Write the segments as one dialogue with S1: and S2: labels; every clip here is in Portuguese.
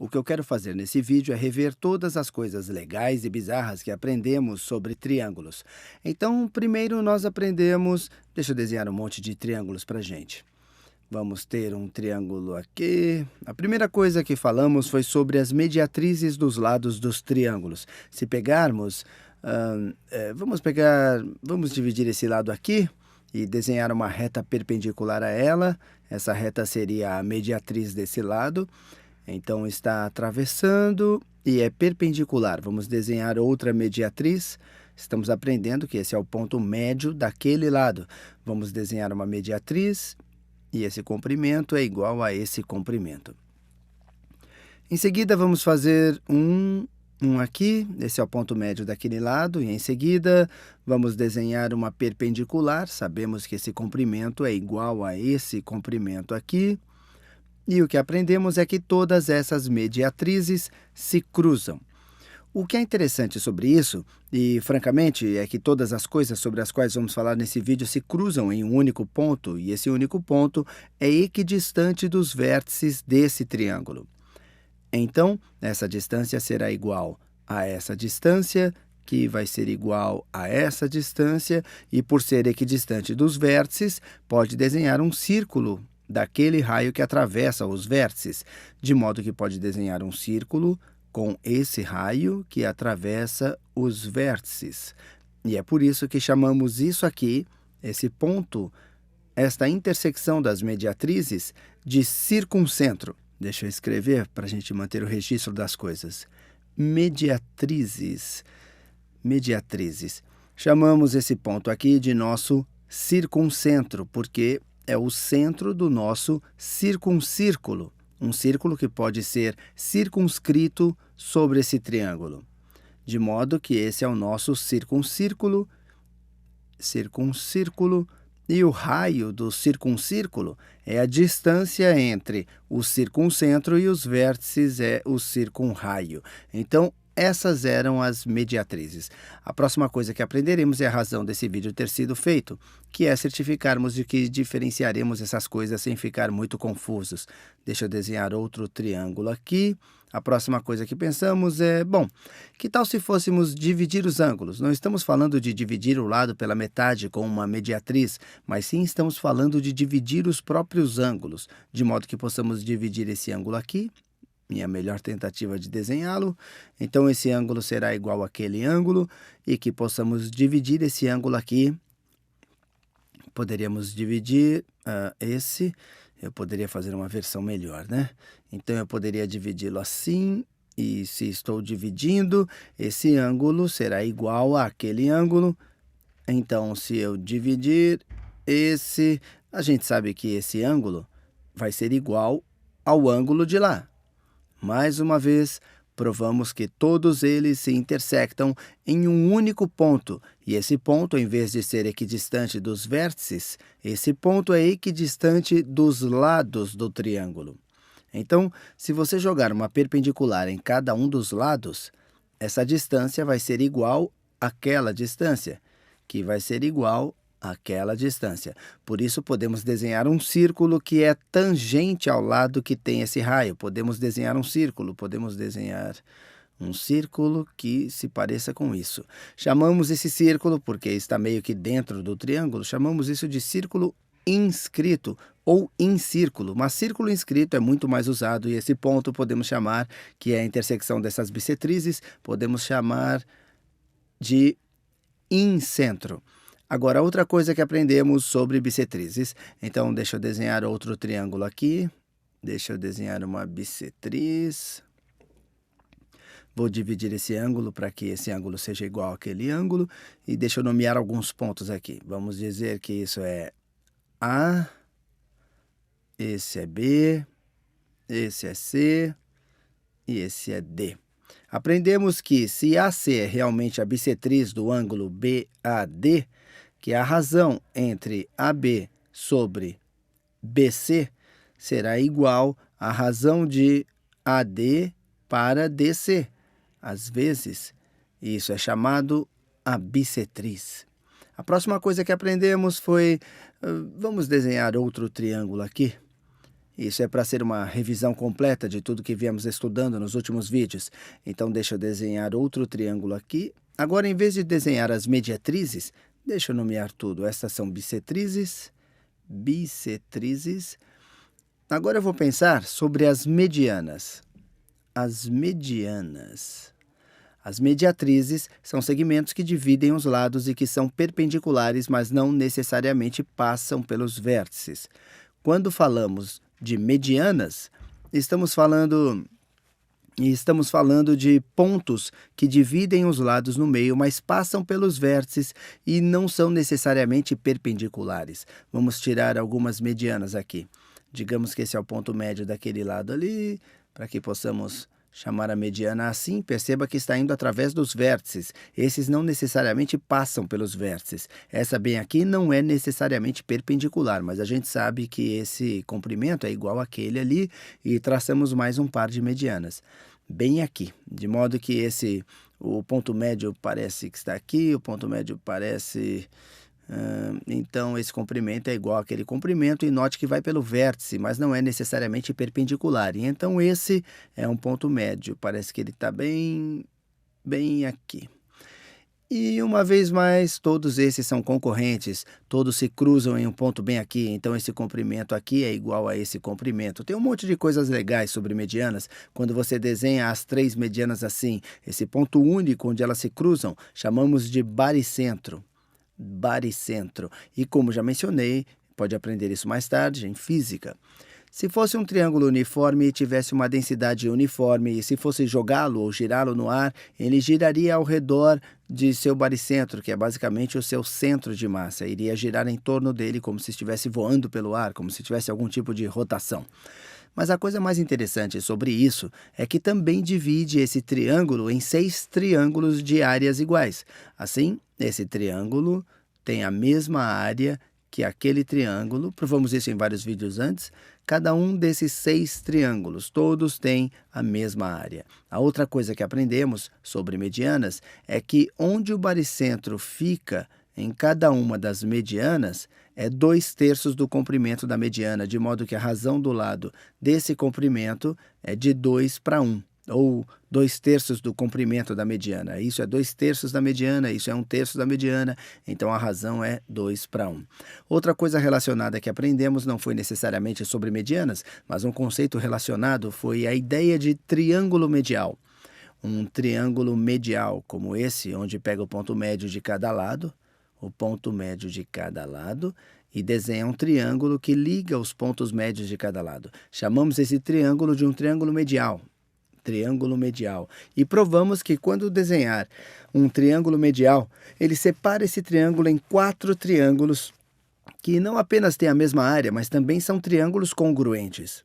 S1: O que eu quero fazer nesse vídeo é rever todas as coisas legais e bizarras que aprendemos sobre triângulos. Então, primeiro nós aprendemos... Deixa eu desenhar um monte de triângulos para gente. Vamos ter um triângulo aqui. A primeira coisa que falamos foi sobre as mediatrizes dos lados dos triângulos. Se pegarmos... vamos dividir esse lado aqui e desenhar uma reta perpendicular a ela. Essa reta seria a mediatriz desse lado. Então, está atravessando e é perpendicular. Vamos desenhar outra mediatriz. Estamos aprendendo que esse é o ponto médio daquele lado. Vamos desenhar uma mediatriz e esse comprimento é igual a esse comprimento. Em seguida, vamos fazer um aqui. Esse é o ponto médio daquele lado. E em seguida, vamos desenhar uma perpendicular. Sabemos que esse comprimento é igual a esse comprimento aqui. E o que aprendemos é que todas essas mediatrizes se cruzam. O que é interessante sobre isso, e francamente, é que todas as coisas sobre as quais vamos falar nesse vídeo se cruzam em um único ponto, e esse único ponto é equidistante dos vértices desse triângulo. Então, essa distância será igual a essa distância, que vai ser igual a essa distância, e por ser equidistante dos vértices, pode desenhar um círculo daquele raio que atravessa os vértices, de modo que pode desenhar um círculo com esse raio que atravessa os vértices. E é por isso que chamamos isso aqui, esse ponto, esta intersecção das mediatrizes, de circuncentro. Deixa eu escrever para a gente manter o registro das coisas. Mediatrizes. Mediatrizes. Chamamos esse ponto aqui de nosso circuncentro, porque é o centro do nosso circuncírculo, um círculo que pode ser circunscrito sobre esse triângulo. De modo que esse é o nosso circuncírculo, e o raio do circuncírculo é a distância entre o circuncentro e os vértices, é o circunraio. Então, essas eram as mediatrizes. A próxima coisa que aprenderemos é a razão desse vídeo ter sido feito, que é certificarmos de que diferenciaremos essas coisas sem ficar muito confusos. Deixa eu desenhar outro triângulo aqui. A próxima coisa que pensamos é, bom, que tal se fôssemos dividir os ângulos? Não estamos falando de dividir o lado pela metade com uma mediatriz, mas sim estamos falando de dividir os próprios ângulos, de modo que possamos dividir esse ângulo aqui. Minha melhor tentativa de desenhá-lo. Então, esse ângulo será igual àquele ângulo e que possamos dividir esse ângulo aqui. Poderíamos dividir esse. Eu poderia fazer uma versão melhor, né? Então, eu poderia dividi-lo assim. E se estou dividindo, esse ângulo será igual àquele ângulo. Então, se eu dividir esse, a gente sabe que esse ângulo vai ser igual ao ângulo de lá. Mais uma vez, provamos que todos eles se intersectam em um único ponto, e esse ponto, em vez de ser equidistante dos vértices, esse ponto é equidistante dos lados do triângulo. Então, se você jogar uma perpendicular em cada um dos lados, essa distância vai ser igual àquela distância, que vai ser igual àquela distância. Por isso, podemos desenhar um círculo que é tangente ao lado que tem esse raio. Podemos desenhar um círculo que se pareça com isso. Chamamos esse círculo, porque está meio que dentro do triângulo, chamamos isso de círculo inscrito ou incírculo. Mas círculo inscrito é muito mais usado e esse ponto podemos chamar, que é a intersecção dessas bissetrizes, podemos chamar de incentro. Agora, outra coisa que aprendemos sobre bissetrizes. Então, deixa eu desenhar outro triângulo aqui. Deixa eu desenhar uma bissetriz. Vou dividir esse ângulo para que esse ângulo seja igual àquele ângulo. E deixa eu nomear alguns pontos aqui. Vamos dizer que isso é A, esse é B, esse é C e esse é D. Aprendemos que se AC é realmente a bissetriz do ângulo BAD, que a razão entre AB sobre BC será igual à razão de AD para DC. Às vezes, isso é chamado a bissetriz. A próxima coisa que aprendemos foi, vamos desenhar outro triângulo aqui. Isso é para ser uma revisão completa de tudo que viemos estudando nos últimos vídeos. Então, deixa eu desenhar outro triângulo aqui. Agora, em vez de desenhar as mediatrizes, deixa eu nomear tudo. Estas são bissetrizes, bissetrizes. Agora eu vou pensar sobre as medianas. As medianas. As mediatrizes são segmentos que dividem os lados e que são perpendiculares, mas não necessariamente passam pelos vértices. Quando falamos de medianas, estamos falando de pontos que dividem os lados no meio, mas passam pelos vértices e não são necessariamente perpendiculares. Vamos tirar algumas medianas aqui. Digamos que esse é o ponto médio daquele lado ali, para que possamos chamar a mediana assim. Perceba que está indo através dos vértices. Esses não necessariamente passam pelos vértices. Essa bem aqui não é necessariamente perpendicular, mas a gente sabe que esse comprimento é igual àquele ali e traçamos mais um par de medianas. Bem aqui, de modo que o ponto médio parece que está aqui, o ponto médio parece... então, esse comprimento é igual àquele comprimento e note que vai pelo vértice, mas não é necessariamente perpendicular. E então, esse é um ponto médio. Parece que ele está bem aqui. E, uma vez mais, todos esses são concorrentes. Todos se cruzam em um ponto bem aqui. Então, esse comprimento aqui é igual a esse comprimento. Tem um monte de coisas legais sobre medianas. Quando você desenha as três medianas assim, esse ponto único onde elas se cruzam, chamamos de baricentro. Baricentro. E como já mencionei, pode aprender isso mais tarde em física. Se fosse um triângulo uniforme e tivesse uma densidade uniforme, e se fosse jogá-lo ou girá-lo no ar, ele giraria ao redor de seu baricentro, que é basicamente o seu centro de massa. Iria girar em torno dele como se estivesse voando pelo ar, como se tivesse algum tipo de rotação. Mas a coisa mais interessante sobre isso é que também divide esse triângulo em 6 triângulos de áreas iguais. Assim, esse triângulo tem a mesma área que aquele triângulo. Provamos isso em vários vídeos antes. Cada um desses 6 triângulos, todos têm a mesma área. A outra coisa que aprendemos sobre medianas é que onde o baricentro fica em cada uma das medianas é 2/3 do comprimento da mediana, de modo que a razão do lado desse comprimento é de 2 para 1, ou 2/3 do comprimento da mediana. Isso é 2/3 da mediana, isso é 1/3 da mediana, então a razão é 2 para 1. Outra coisa relacionada que aprendemos não foi necessariamente sobre medianas, mas um conceito relacionado foi a ideia de triângulo medial. Um triângulo medial como esse, onde pega o ponto médio de cada lado, e desenha um triângulo que liga os pontos médios de cada lado. Chamamos esse triângulo de um triângulo medial. Triângulo medial. E provamos que quando desenhar um triângulo medial, ele separa esse triângulo em 4 triângulos que não apenas têm a mesma área, mas também são triângulos congruentes.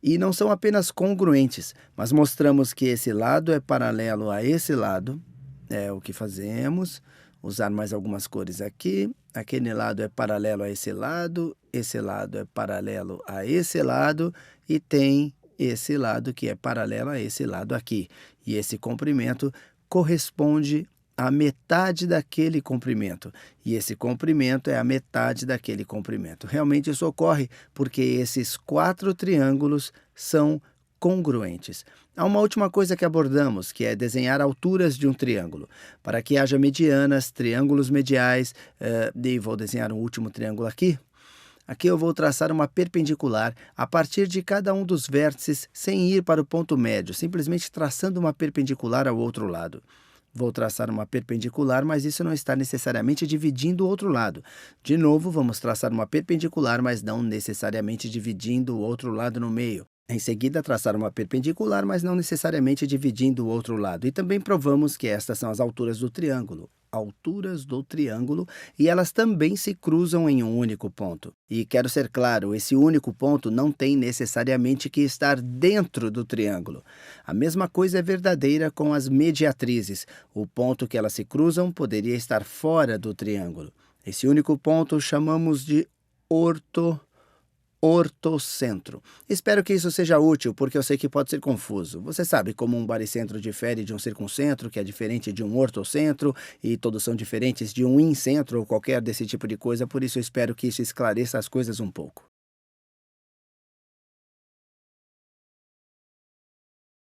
S1: E não são apenas congruentes, mas mostramos que esse lado é paralelo a esse lado. É o que fazemos. Usar mais algumas cores aqui. Aquele lado é paralelo a esse lado é paralelo a esse lado, e tem esse lado que é paralelo a esse lado aqui. E esse comprimento corresponde à metade daquele comprimento. E esse comprimento é a metade daquele comprimento. Realmente isso ocorre porque esses 4 triângulos são congruentes. Há uma última coisa que abordamos, que é desenhar alturas de um triângulo. Para que haja medianas, triângulos mediais, e vou desenhar um último triângulo aqui. Aqui eu vou traçar uma perpendicular a partir de cada um dos vértices sem ir para o ponto médio, simplesmente traçando uma perpendicular ao outro lado. Vou traçar uma perpendicular, mas isso não está necessariamente dividindo o outro lado. De novo, vamos traçar uma perpendicular, mas não necessariamente dividindo o outro lado no meio. Em seguida, traçar uma perpendicular, mas não necessariamente dividindo o outro lado. E também provamos que estas são as alturas do triângulo. Alturas do triângulo, e elas também se cruzam em um único ponto. E quero ser claro, esse único ponto não tem necessariamente que estar dentro do triângulo. A mesma coisa é verdadeira com as mediatrizes. O ponto que elas se cruzam poderia estar fora do triângulo. Esse único ponto chamamos de ortocentro. Espero que isso seja útil, porque eu sei que pode ser confuso. Você sabe como um baricentro difere de um circuncentro, que é diferente de um ortocentro, e todos são diferentes de um incentro ou qualquer desse tipo de coisa, por isso eu espero que isso esclareça as coisas um pouco.